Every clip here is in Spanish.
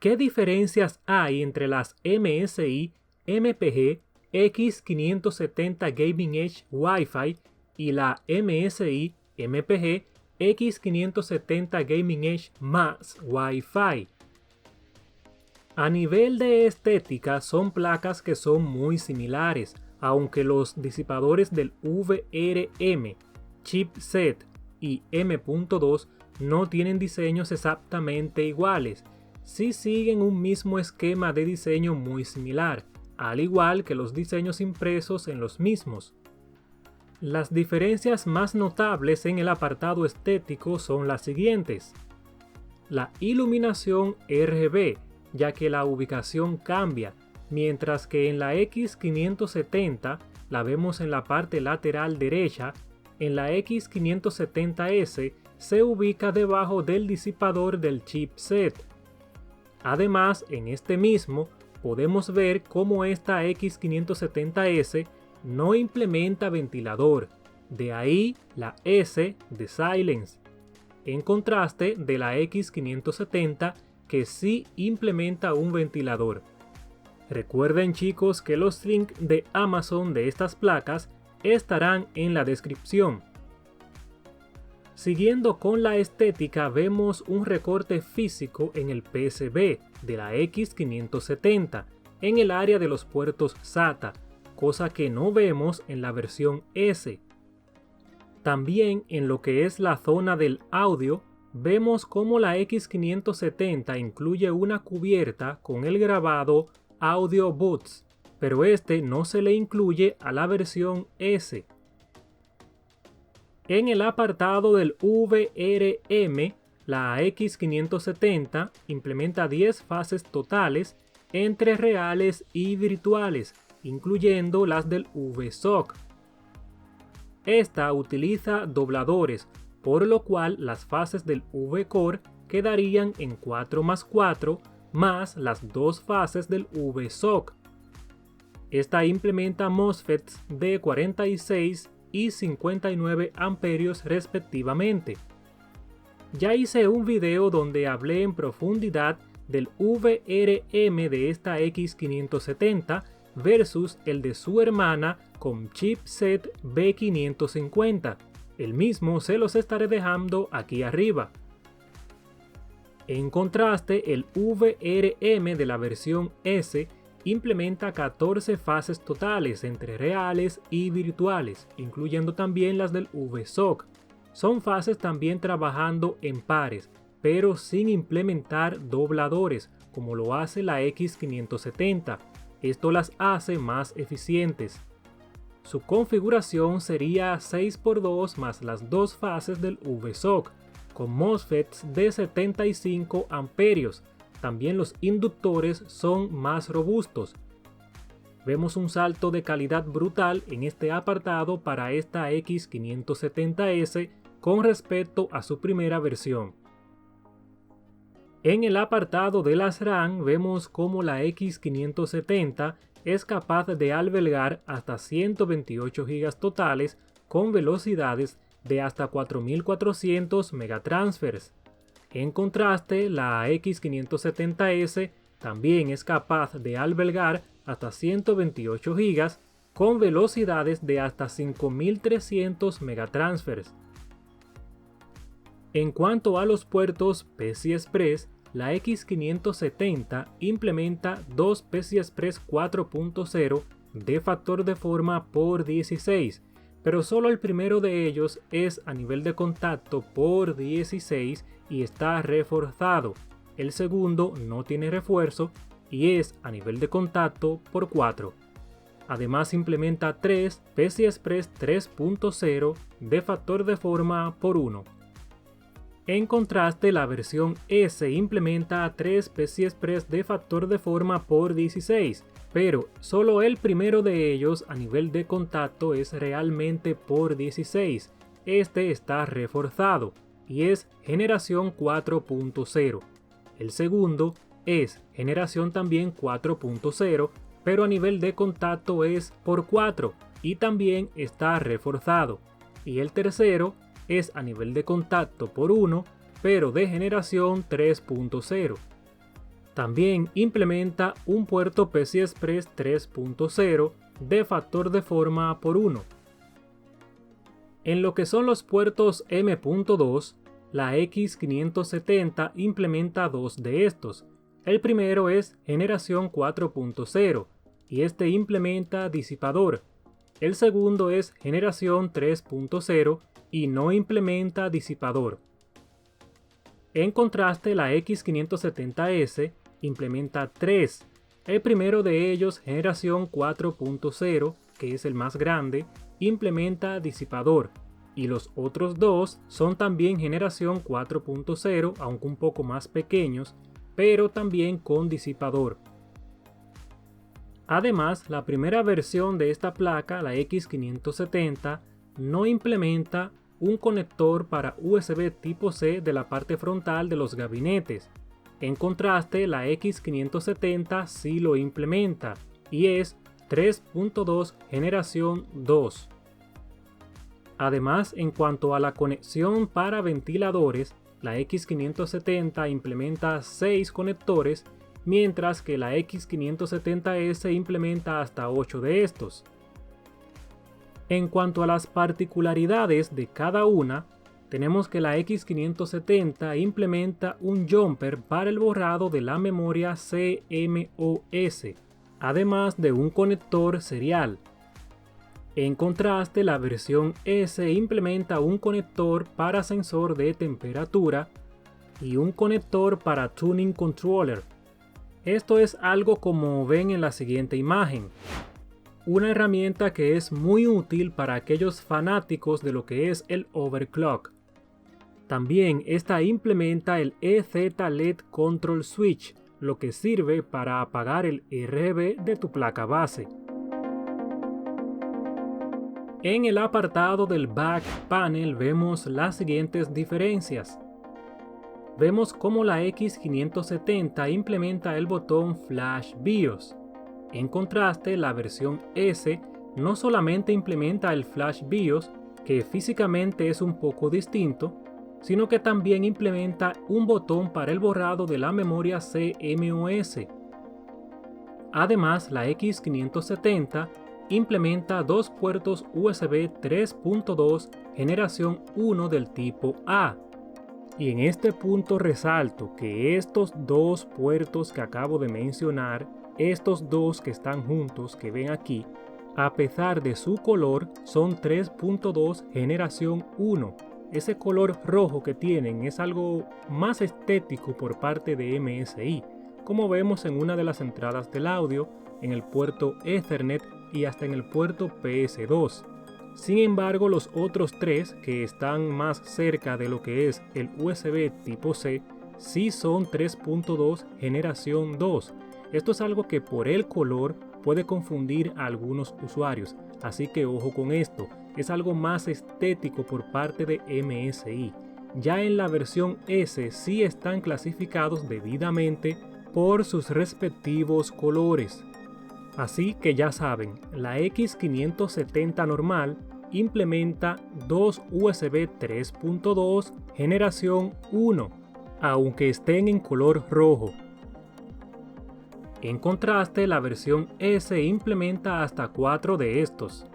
¿Qué diferencias hay entre las MSI MPG X570 Gaming Edge Wi-Fi y la MSI MPG X570 Gaming Edge más Wi-Fi? A nivel de estética son placas que son muy similares, aunque los disipadores del VRM, chipset y M.2 no tienen diseños exactamente iguales, sí siguen un mismo esquema de diseño muy similar, al igual que los diseños impresos en los mismos. Las diferencias más notables en el apartado estético son las siguientes. La iluminación RGB, ya que la ubicación cambia, mientras que en la X570 la vemos en la parte lateral derecha, en la X570S se ubica debajo del disipador del chipset. Además, en este mismo podemos ver cómo esta X570S no implementa ventilador, de ahí la S de Silence, en contraste de la X570 que sí implementa un ventilador. Recuerden chicos que los links de Amazon de estas placas estarán en la descripción. Siguiendo con la estética, vemos un recorte físico en el PCB de la X570 en el área de los puertos SATA, cosa que no vemos en la versión S. También en lo que es la zona del audio, vemos cómo la X570 incluye una cubierta con el grabado Audio Boots, pero este no se le incluye a la versión S. En el apartado del VRM, la X570 implementa 10 fases totales entre reales y virtuales, incluyendo las del VSOC. Esta utiliza dobladores, por lo cual las fases del VCore quedarían en 4+4 más las dos fases del VSOC. Esta implementa MOSFETs de 46 y 59 amperios respectivamente. Ya hice un video donde hablé en profundidad del VRM de esta X570 versus el de su hermana con chipset B550. El mismo se los estaré dejando aquí arriba. En contraste, el VRM de la versión S implementa 14 fases totales entre reales y virtuales, incluyendo también las del VSOC. Son fases también trabajando en pares, pero sin implementar dobladores, como lo hace la X570. Esto las hace más eficientes. Su configuración sería 6x2 más las dos fases del VSOC, con MOSFETs de 75 amperios. También los inductores son más robustos. Vemos un salto de calidad brutal en este apartado para esta X570S con respecto a su primera versión. En el apartado de las RAM vemos cómo la X570 es capaz de albergar hasta 128 GB totales con velocidades de hasta 4400 megatransfers. En contraste, la X570S también es capaz de albergar hasta 128 GB con velocidades de hasta 5300 megatransfers. En cuanto a los puertos PCI Express, la X570 implementa dos PCI Express 4.0 de factor de forma por 16, pero solo el primero de ellos es a nivel de contacto por 16 y está reforzado. El segundo no tiene refuerzo y es a nivel de contacto por 4. Además implementa 3 PCI Express 3.0 de factor de forma por 1. En contraste, la versión S implementa 3 PCI Express de factor de forma por 16, pero solo el primero de ellos a nivel de contacto es realmente por 16. Este está reforzado y es generación 4.0. El segundo es generación también 4.0, pero a nivel de contacto es por 4 y también está reforzado. Y el tercero es a nivel de contacto por 1, pero de generación 3.0. También implementa un puerto PCI Express 3.0 de factor de forma por 1. En lo que son los puertos M.2, la X570 implementa dos de estos. El primero es generación 4.0 y este implementa disipador. El segundo es generación 3.0 y no implementa disipador. En contraste, la X570S implementa 3. El primero de ellos, generación 4.0, que es el más grande, implementa disipador. Y los otros dos son también generación 4.0, aunque un poco más pequeños, pero también con disipador. Además, la primera versión de esta placa, la X570, no implementa un conector para USB tipo C de la parte frontal de los gabinetes. En contraste, la X570 sí lo implementa y es 3.2 generación 2. Además, en cuanto a la conexión para ventiladores, la X570 implementa 6 conectores, mientras que la X570S implementa hasta 8 de estos. En cuanto a las particularidades de cada una, tenemos que la X570 implementa un jumper para el borrado de la memoria CMOS, además de un conector serial. En contraste, la versión S implementa un conector para sensor de temperatura y un conector para tuning controller. Esto es algo como ven en la siguiente imagen. Una herramienta que es muy útil para aquellos fanáticos de lo que es el overclock. También esta implementa el EZ-LED Control Switch, lo que sirve para apagar el RGB de tu placa base. En el apartado del Back Panel vemos las siguientes diferencias. Vemos cómo la X570 implementa el botón Flash BIOS. En contraste, la versión S no solamente implementa el Flash BIOS, que físicamente es un poco distinto, sino que también implementa un botón para el borrado de la memoria CMOS. Además, la X570 implementa dos puertos USB 3.2 generación 1 del tipo A. Y en este punto resalto que estos dos puertos que acabo de mencionar, estos dos que están juntos que ven aquí, a pesar de su color, son 3.2 generación 1. Ese color rojo que tienen es algo más estético por parte de MSI, como vemos en una de las entradas del audio, en el puerto Ethernet y hasta en el puerto PS2. Sin embargo, los otros tres que están más cerca de lo que es el USB tipo C, sí son 3.2 generación 2. Esto es algo que por el color puede confundir a algunos usuarios, así que ojo con esto, es algo más estético por parte de MSI. Ya en la versión S sí están clasificados debidamente por sus respectivos colores. Así que ya saben, la X570 normal implementa dos USB 3.2 generación 1, aunque estén en color rojo. En contraste, la versión S implementa hasta 4 de estos.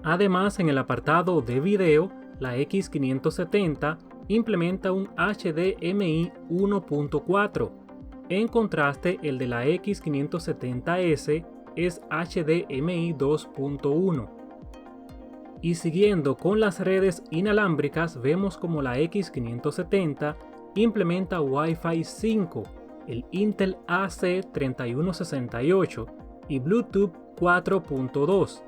Además, en el apartado de video, la X570 implementa un HDMI 1.4. En contraste, el de la X570S es HDMI 2.1. Y siguiendo con las redes inalámbricas, vemos como la X570 implementa Wi-Fi 5, el Intel AC3168 y Bluetooth 4.2.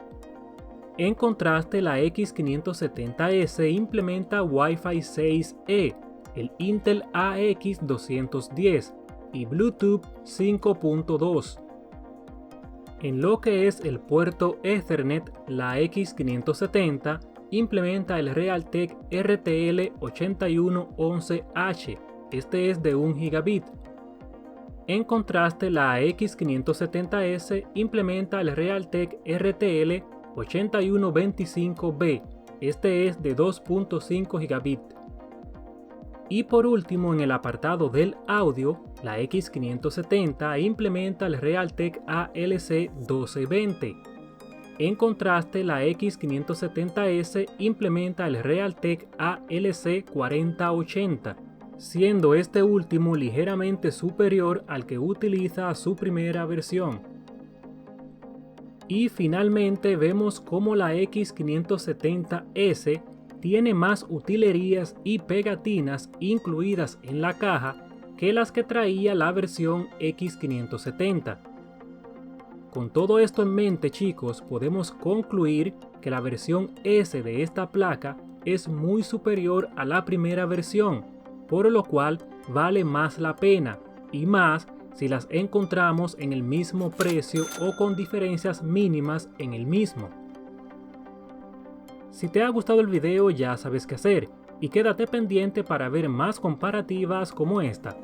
En contraste, la X570S implementa Wi-Fi 6E, el Intel AX210 y Bluetooth 5.2. En lo que es el puerto Ethernet, la X570 implementa el Realtek RTL8111H, este es de 1 gigabit. En contraste, la X570S implementa el Realtek RTL8125B, este es de 2.5 gigabit. Y por último, en el apartado del audio, la X570 implementa el Realtek ALC 1220. En contraste, la X570S implementa el Realtek ALC 4080, siendo este último ligeramente superior al que utiliza su primera versión. Y finalmente vemos cómo la X570S tiene más utilerías y pegatinas incluidas en la caja que las que traía la versión X570. Con todo esto en mente, chicos, podemos concluir que la versión S de esta placa es muy superior a la primera versión, por lo cual vale más la pena, y más si las encontramos en el mismo precio o con diferencias mínimas en el mismo. Si te ha gustado el video ya sabes qué hacer, y quédate pendiente para ver más comparativas como esta.